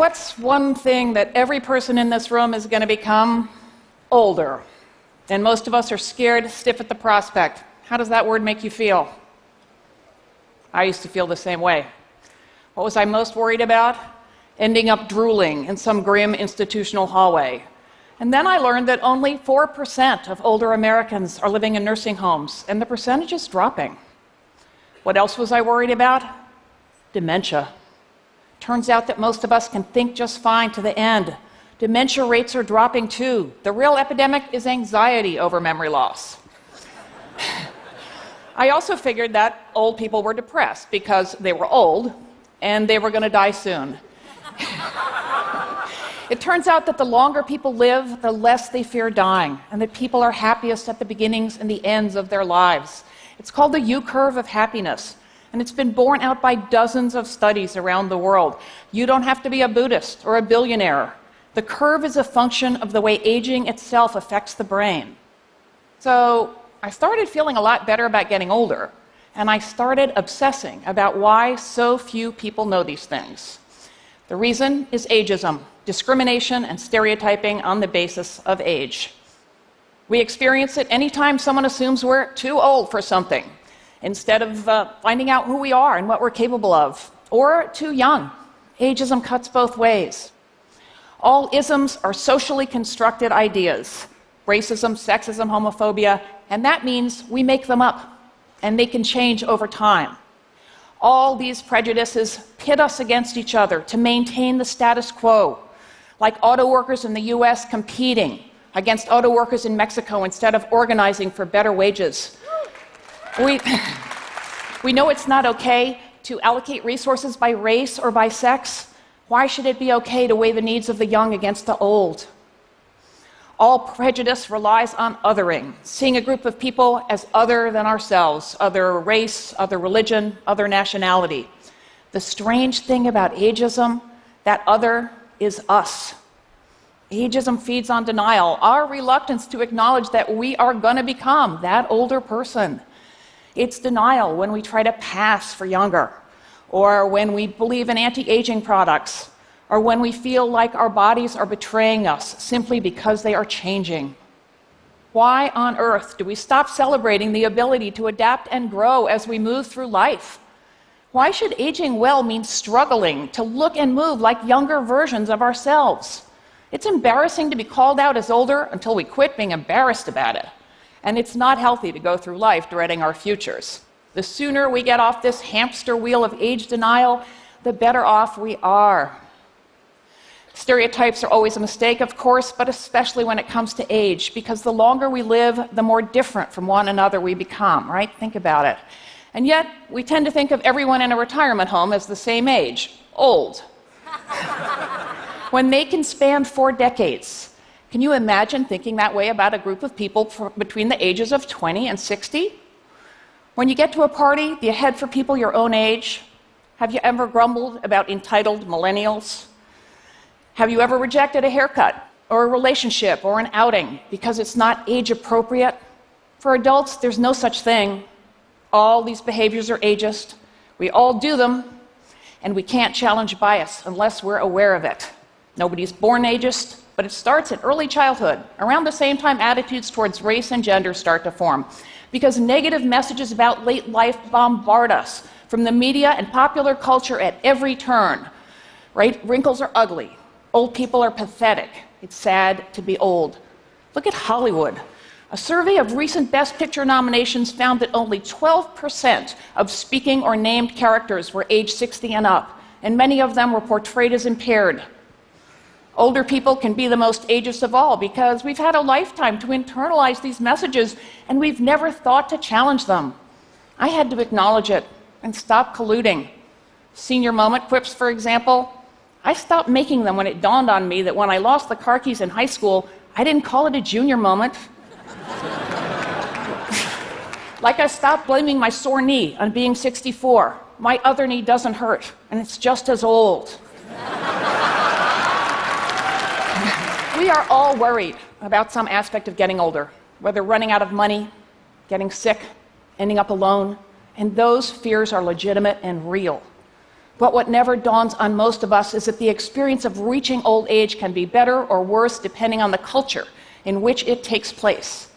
what's one thing that every person in this room is going to become? Older. And most of us are scared stiff at the prospect. How does that word make you feel? I used to feel the same way. What was I most worried about? Ending up drooling in some grim institutional hallway. And then I learned that only 4% of older Americans are living in nursing homes, and the percentage is dropping. What else was I worried about? Dementia. Turns out that most of us can think just fine to the end. Dementia rates are dropping too. The real epidemic is anxiety over memory loss. I also figured that old people were depressed because they were old and they were going to die soon. It turns out that the longer people live, the less they fear dying, and that people are happiest at the beginnings and the ends of their lives. It's called the U-curve of happiness, and it's been borne out by dozens of studies around the world. You don't have to be a Buddhist or a billionaire. The curve is a function of the way aging itself affects the brain. So I started feeling a lot better about getting older, and I started obsessing about why so few people know these things. The reason is ageism, discrimination and stereotyping on the basis of age. We experience it anytime someone assumes we're too old for something, instead of finding out who we are and what we're capable of, or too young. Ageism cuts both ways. All isms are socially constructed ideas: racism, sexism, homophobia, and that means we make them up, and they can change over time. All these prejudices pit us against each other to maintain the status quo, like auto workers in the US competing against auto workers in Mexico instead of organizing for better wages. We know it's not okay to allocate resources by race or by sex. Why should it be okay to weigh the needs of the young against the old? All prejudice relies on othering, seeing a group of people as other than ourselves, other race, other religion, other nationality. The strange thing about ageism, that other is us. Ageism feeds on denial, our reluctance to acknowledge that we are going to become that older person. It's denial when we try to pass for younger, or when we believe in anti-aging products, or when we feel like our bodies are betraying us simply because they are changing. Why on earth do we stop celebrating the ability to adapt and grow as we move through life? Why should aging well mean struggling to look and move like younger versions of ourselves? It's embarrassing to be called out as older until we quit being embarrassed about it. And it's not healthy to go through life dreading our futures. The sooner we get off this hamster wheel of age denial, the better off we are. Stereotypes are always a mistake, of course, but especially when it comes to age, because the longer we live, the more different from one another we become, right? Think about it. And yet, we tend to think of everyone in a retirement home as the same age, old. When they can span 4 decades, can you imagine thinking that way about a group of people between the ages of 20 and 60? When you get to a party, do you head for people your own age? Have you ever grumbled about entitled millennials? Have you ever rejected a haircut or a relationship or an outing because it's not age appropriate? For adults, there's no such thing. All these behaviors are ageist. We all do them, and we can't challenge bias unless we're aware of it. Nobody's born ageist, but it starts in early childhood, around the same time attitudes towards race and gender start to form, because negative messages about late life bombard us from the media and popular culture at every turn. Right? Wrinkles are ugly. Old people are pathetic. It's sad to be old. Look at Hollywood. A survey of recent Best Picture nominations found that only 12% of speaking or named characters were age 60 and up, and many of them were portrayed as impaired. Older people can be the most ageist of all because we've had a lifetime to internalize these messages, and we've never thought to challenge them. I had to acknowledge it and stop colluding. Senior moment quips, for example. I stopped making them when it dawned on me that when I lost the car keys in high school, I didn't call it a junior moment. Like I stopped blaming my sore knee on being 64. My other knee doesn't hurt, and it's just as old. We are all worried about some aspect of getting older, whether running out of money, getting sick, ending up alone, and those fears are legitimate and real. But what never dawns on most of us is that the experience of reaching old age can be better or worse depending on the culture in which it takes place.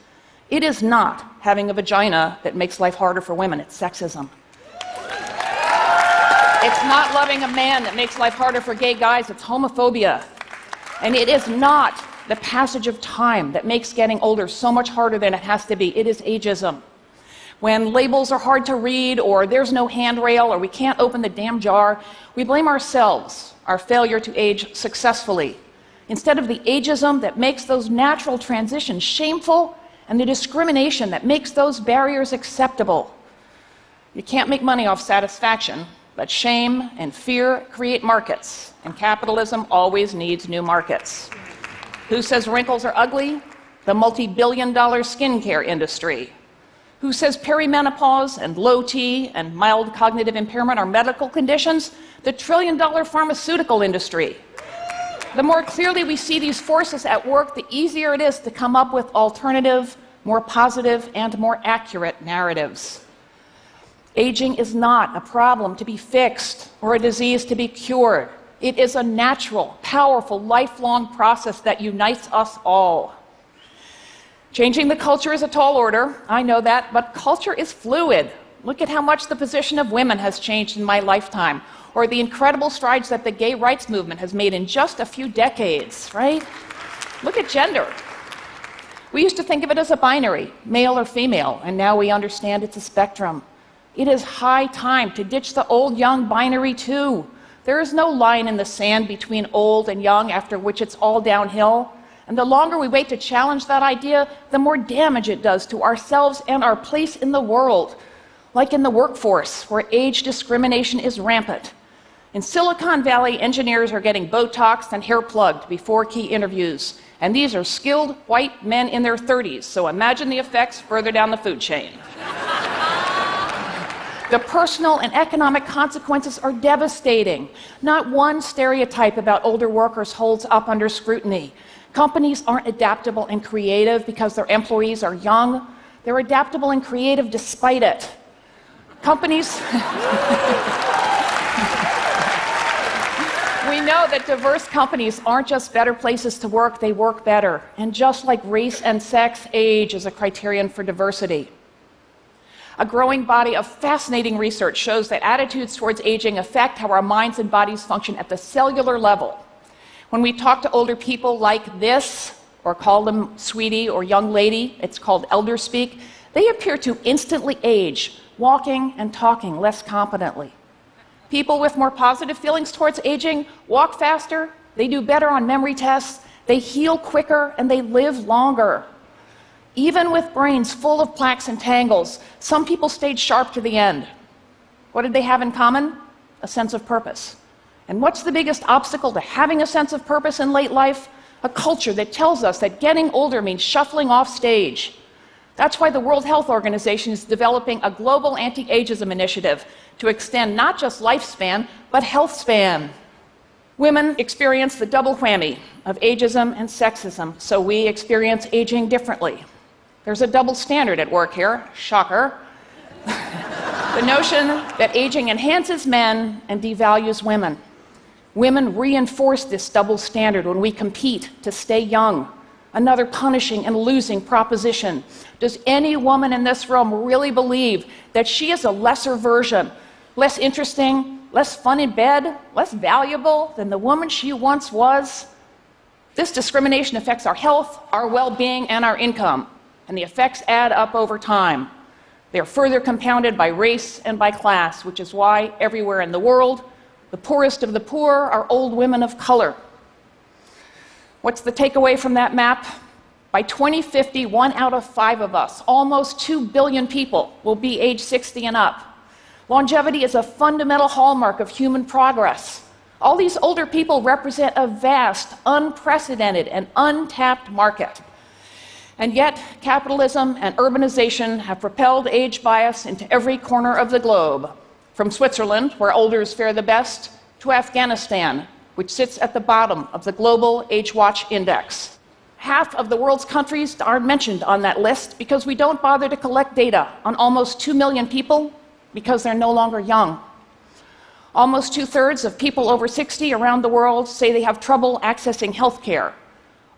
It is not having a vagina that makes life harder for women, it's sexism. It's not loving a man that makes life harder for gay guys, it's homophobia. And it is not the passage of time that makes getting older so much harder than it has to be. It is ageism. When labels are hard to read, or there's no handrail, or we can't open the damn jar, we blame ourselves, our failure to age successfully, instead of the ageism that makes those natural transitions shameful and the discrimination that makes those barriers acceptable. You can't make money off satisfaction, but shame and fear create markets, and capitalism always needs new markets. Who says wrinkles are ugly? The multi-billion-dollar skincare industry. Who says perimenopause and low T and mild cognitive impairment are medical conditions? The trillion-dollar pharmaceutical industry. The more clearly we see these forces at work, the easier it is to come up with alternative, more positive, and more accurate narratives. Aging is not a problem to be fixed or a disease to be cured. It is a natural, powerful, lifelong process that unites us all. Changing the culture is a tall order, I know that, but culture is fluid. Look at how much the position of women has changed in my lifetime, or the incredible strides that the gay rights movement has made in just a few decades, right? Look at gender. We used to think of it as a binary, male or female, and now we understand it's a spectrum. It is high time to ditch the old-young binary too. There is no line in the sand between old and young after which it's all downhill. And the longer we wait to challenge that idea, the more damage it does to ourselves and our place in the world, like in the workforce, where age discrimination is rampant. In Silicon Valley, engineers are getting Botoxed and hair plugged before key interviews, and these are skilled white men in their 30s, so imagine the effects further down the food chain. The personal and economic consequences are devastating. Not one stereotype about older workers holds up under scrutiny. Companies aren't adaptable and creative because their employees are young. They're adaptable and creative despite it. Companies... We know that diverse companies aren't just better places to work, they work better. And just like race and sex, age is a criterion for diversity. A growing body of fascinating research shows that attitudes towards aging affect how our minds and bodies function at the cellular level. When we talk to older people like this, or call them sweetie or young lady, it's called elder speak, they appear to instantly age, walking and talking less competently. People with more positive feelings towards aging walk faster, they do better on memory tests, they heal quicker, and they live longer. Even with brains full of plaques and tangles, some people stayed sharp to the end. What did they have in common? A sense of purpose. And what's the biggest obstacle to having a sense of purpose in late life? A culture that tells us that getting older means shuffling off stage. That's why the World Health Organization is developing a global anti-ageism initiative to extend not just lifespan, but health span. Women experience the double whammy of ageism and sexism, so we experience aging differently. There's a double standard at work here, shocker. The notion that aging enhances men and devalues women. Women reinforce this double standard when we compete to stay young. Another punishing and losing proposition. Does any woman in this room really believe that she is a lesser version, less interesting, less fun in bed, less valuable than the woman she once was? This discrimination affects our health, our well-being, and our income. And the effects add up over time. They are further compounded by race and by class, which is why everywhere in the world, the poorest of the poor are old women of color. What's the takeaway from that map? By 2050, 1 out of 5 of us, almost 2 billion people, will be age 60 and up. Longevity is a fundamental hallmark of human progress. All these older people represent a vast, unprecedented, and untapped market. And yet, capitalism and urbanization have propelled age bias into every corner of the globe, from Switzerland, where elders fare the best, to Afghanistan, which sits at the bottom of the global Age Watch Index. Half of the world's countries aren't mentioned on that list because we don't bother to collect data on almost 2 million people because they're no longer young. Almost 2/3 of people over 60 around the world say they have trouble accessing health care.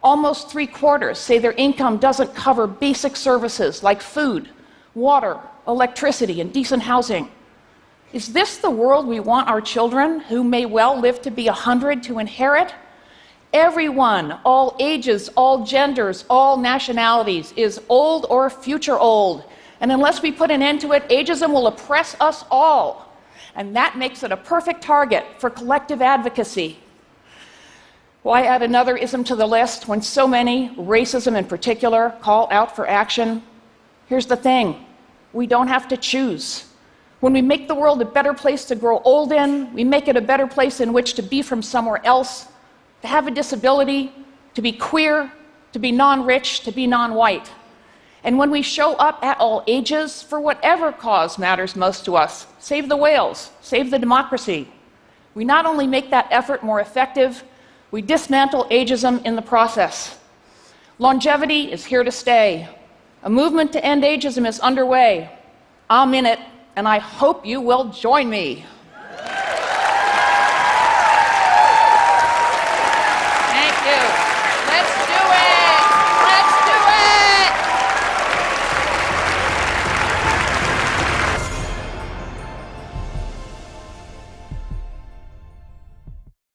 Almost 3/4 say their income doesn't cover basic services like food, water, electricity, and decent housing. Is this the world we want our children, who may well live to be 100, to inherit? Everyone, all ages, all genders, all nationalities, is old or future old. And unless we put an end to it, ageism will oppress us all. And that makes it a perfect target for collective advocacy. Why add another ism to the list when so many, racism in particular, call out for action? Here's the thing: we don't have to choose. When we make the world a better place to grow old in, we make it a better place in which to be from somewhere else, to have a disability, to be queer, to be non-rich, to be non-white. And when we show up at all ages, for whatever cause matters most to us, save the whales, save the democracy, we not only make that effort more effective, we dismantle ageism in the process. Longevity is here to stay. A movement to end ageism is underway. I'm in it, and I hope you will join me.